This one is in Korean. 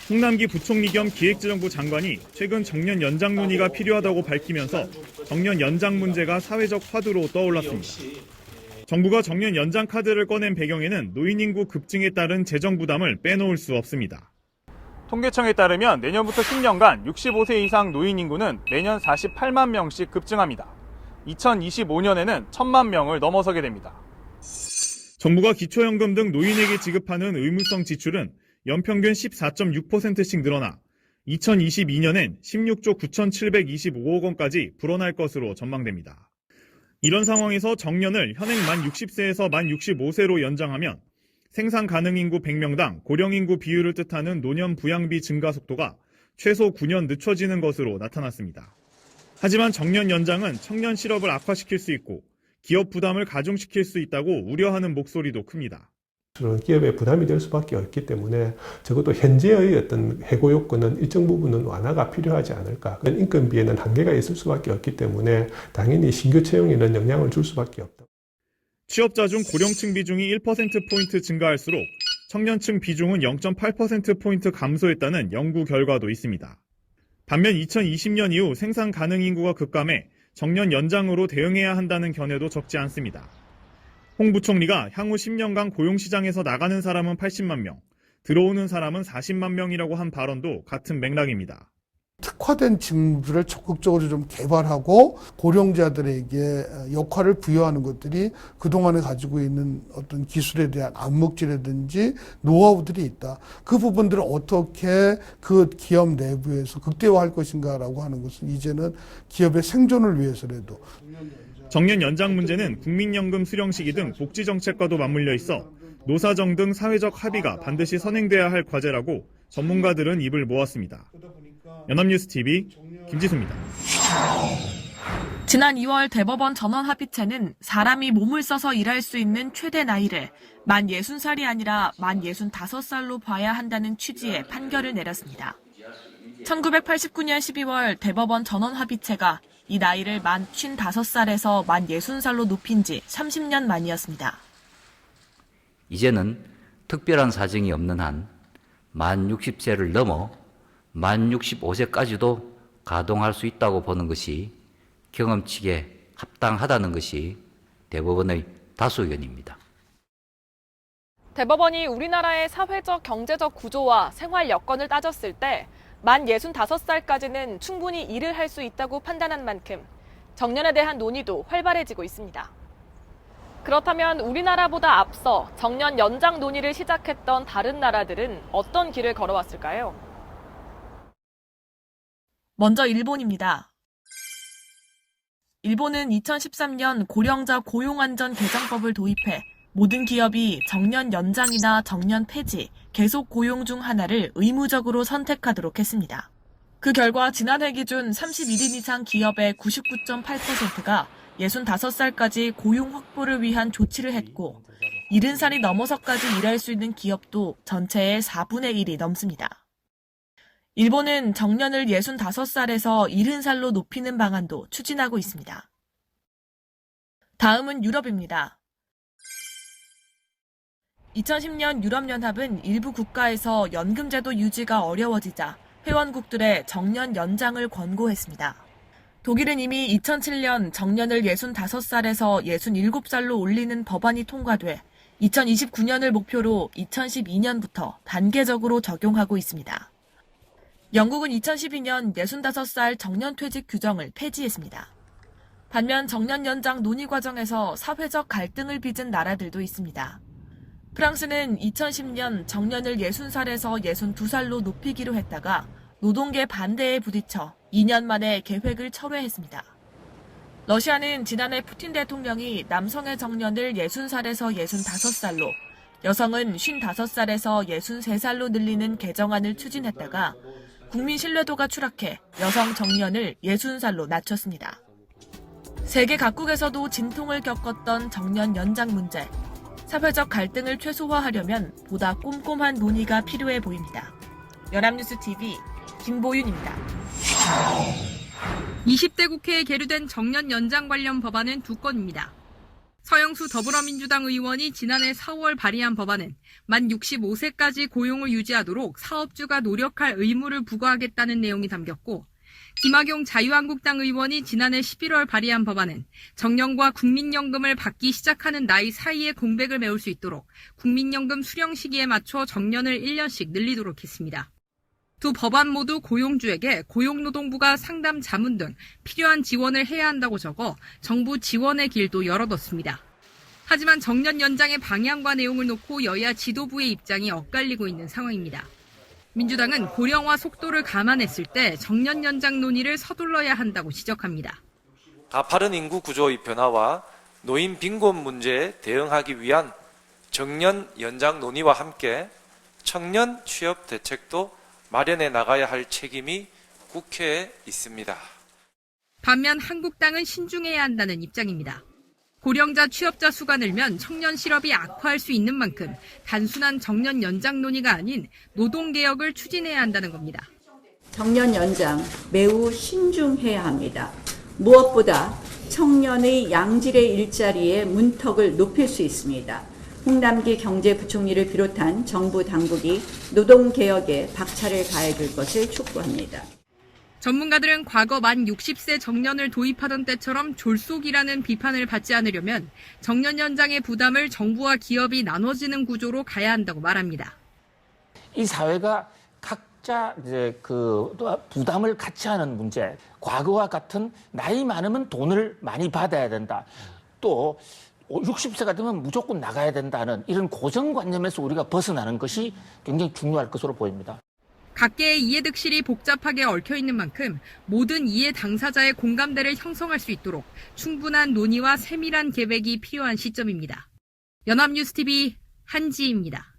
홍남기 부총리 겸 기획재정부 장관이 최근 정년 연장 논의가 필요하다고 밝히면서 정년 연장 문제가 사회적 화두로 떠올랐습니다. 정부가 정년 연장 카드를 꺼낸 배경에는 노인 인구 급증에 따른 재정 부담을 빼놓을 수 없습니다. 통계청에 따르면 내년부터 10년간 65세 이상 노인 인구는 매년 48만 명씩 급증합니다. 2025년에는 1,000만 명을 넘어서게 됩니다. 정부가 기초연금 등 노인에게 지급하는 의무성 지출은 연평균 14.6%씩 늘어나 2022년엔 16조 9,725억 원까지 불어날 것으로 전망됩니다. 이런 상황에서 정년을 현행 만 60세에서 만 65세로 연장하면 생산 가능 인구 100명당 고령 인구 비율을 뜻하는 노년 부양비 증가 속도가 최소 9년 늦춰지는 것으로 나타났습니다. 하지만 정년 연장은 청년 실업을 악화시킬 수 있고 기업 부담을 가중시킬 수 있다고 우려하는 목소리도 큽니다. 기업에 부담이 될 수밖에 없기 때문에 적어도 현재의 어떤 해고 요건은 일정 부분은 완화가 필요하지 않을까. 인건비에는 한계가 있을 수밖에 없기 때문에 당연히 신규 채용에는 영향을 줄 수밖에 없다. 취업자 중 고령층 비중이 1%포인트 증가할수록 청년층 비중은 0.8%포인트 감소했다는 연구 결과도 있습니다. 반면 2020년 이후 생산 가능 인구가 급감해 정년 연장으로 대응해야 한다는 견해도 적지 않습니다. 홍 부총리가 향후 10년간 고용시장에서 나가는 사람은 80만 명, 들어오는 사람은 40만 명이라고 한 발언도 같은 맥락입니다. 특화된 직무를 적극적으로 좀 개발하고 고령자들에게 역할을 부여하는 것들이 그동안에 가지고 있는 어떤 기술에 대한 암묵지라든지 노하우들이 있다. 그 부분들을 어떻게 그 기업 내부에서 극대화할 것인가라고 하는 것은 이제는 기업의 생존을 위해서라도. 정년 연장 문제는 국민연금 수령 시기 등 복지 정책과도 맞물려 있어 노사정 등 사회적 합의가 반드시 선행돼야 할 과제라고 전문가들은 입을 모았습니다. 연합뉴스TV 김지수입니다. 지난 2월 대법원 전원합의체는 사람이 몸을 써서 일할 수 있는 최대 나이를 만 60살이 아니라 만 65살로 봐야 한다는 취지의 판결을 내렸습니다. 1989년 12월 대법원 전원합의체가 이 나이를 만 55살에서 만 60살로 높인 지 30년 만이었습니다. 이제는 특별한 사정이 없는 한 만 60세를 넘어 만 65세까지도 가동할 수 있다고 보는 것이 경험치에 합당하다는 것이 대법원의 다수 의견입니다. 대법원이 우리나라의 사회적, 경제적 구조와 생활 여건을 따졌을 때 만 65살까지는 충분히 일을 할 수 있다고 판단한 만큼 정년에 대한 논의도 활발해지고 있습니다. 그렇다면 우리나라보다 앞서 정년 연장 논의를 시작했던 다른 나라들은 어떤 길을 걸어왔을까요? 먼저 일본입니다. 일본은 2013년 고령자 고용안전 개정법을 도입해 모든 기업이 정년 연장이나 정년 폐지, 계속 고용 중 하나를 의무적으로 선택하도록 했습니다. 그 결과 지난해 기준 31인 이상 기업의 99.8%가 65살까지 고용 확보를 위한 조치를 했고 70살이 넘어서까지 일할 수 있는 기업도 전체의 4분의 1이 넘습니다. 일본은 정년을 65살에서 70살로 높이는 방안도 추진하고 있습니다. 다음은 유럽입니다. 2010년 유럽연합은 일부 국가에서 연금제도 유지가 어려워지자 회원국들의 정년 연장을 권고했습니다. 독일은 이미 2007년 정년을 65살에서 67살로 올리는 법안이 통과돼 2029년을 목표로 2012년부터 단계적으로 적용하고 있습니다. 영국은 2012년 65살 정년퇴직 규정을 폐지했습니다. 반면 정년 연장 논의 과정에서 사회적 갈등을 빚은 나라들도 있습니다. 프랑스는 2010년 정년을 60살에서 62살로 높이기로 했다가 노동계 반대에 부딪혀 2년 만에 계획을 철회했습니다. 러시아는 지난해 푸틴 대통령이 남성의 정년을 60살에서 65살로, 여성은 55살에서 63살로 늘리는 개정안을 추진했다가 국민 신뢰도가 추락해 여성 정년을 60살로 낮췄습니다. 세계 각국에서도 진통을 겪었던 정년 연장 문제. 사회적 갈등을 최소화하려면 보다 꼼꼼한 논의가 필요해 보입니다. 연합뉴스TV 김보윤입니다. 20대 국회에 계류된 정년 연장 관련 법안은 2건입니다. 서영수 더불어민주당 의원이 지난해 4월 발의한 법안은 만 65세까지 고용을 유지하도록 사업주가 노력할 의무를 부과하겠다는 내용이 담겼고, 김학용 자유한국당 의원이 지난해 11월 발의한 법안은 정년과 국민연금을 받기 시작하는 나이 사이에 공백을 메울 수 있도록 국민연금 수령 시기에 맞춰 정년을 1년씩 늘리도록 했습니다. 두 법안 모두 고용주에게 고용노동부가 상담 자문 등 필요한 지원을 해야 한다고 적어 정부 지원의 길도 열어뒀습니다. 하지만 정년 연장의 방향과 내용을 놓고 여야 지도부의 입장이 엇갈리고 있는 상황입니다. 민주당은 고령화 속도를 감안했을 때 정년 연장 논의를 서둘러야 한다고 지적합니다. 가파른 인구 구조의 변화와 노인 빈곤 문제에 대응하기 위한 정년 연장 논의와 함께 청년 취업 대책도 마련해 나가야 할 책임이 국회에 있습니다. 반면 한국당은 신중해야 한다는 입장입니다. 고령자 취업자 수가 늘면 청년 실업이 악화할 수 있는 만큼 단순한 정년 연장 논의가 아닌 노동개혁을 추진해야 한다는 겁니다. 정년 연장 매우 신중해야 합니다. 무엇보다 청년의 양질의 일자리의 문턱을 높일 수 있습니다. 홍남기 경제부총리를 비롯한 정부 당국이 노동개혁에 박차를 가해줄 것을 촉구합니다. 전문가들은 과거 만 60세 정년을 도입하던 때처럼 졸속이라는 비판을 받지 않으려면 정년 연장의 부담을 정부와 기업이 나눠지는 구조로 가야 한다고 말합니다. 이 사회가 각자 이제 부담을 같이 하는 문제, 과거와 같은 나이 많으면 돈을 많이 받아야 된다. 또 60세가 되면 무조건 나가야 된다는 이런 고정관념에서 우리가 벗어나는 것이 굉장히 중요할 것으로 보입니다. 각계의 이해득실이 복잡하게 얽혀있는 만큼 모든 이해 당사자의 공감대를 형성할 수 있도록 충분한 논의와 세밀한 계획이 필요한 시점입니다. 연합뉴스TV 한지희입니다.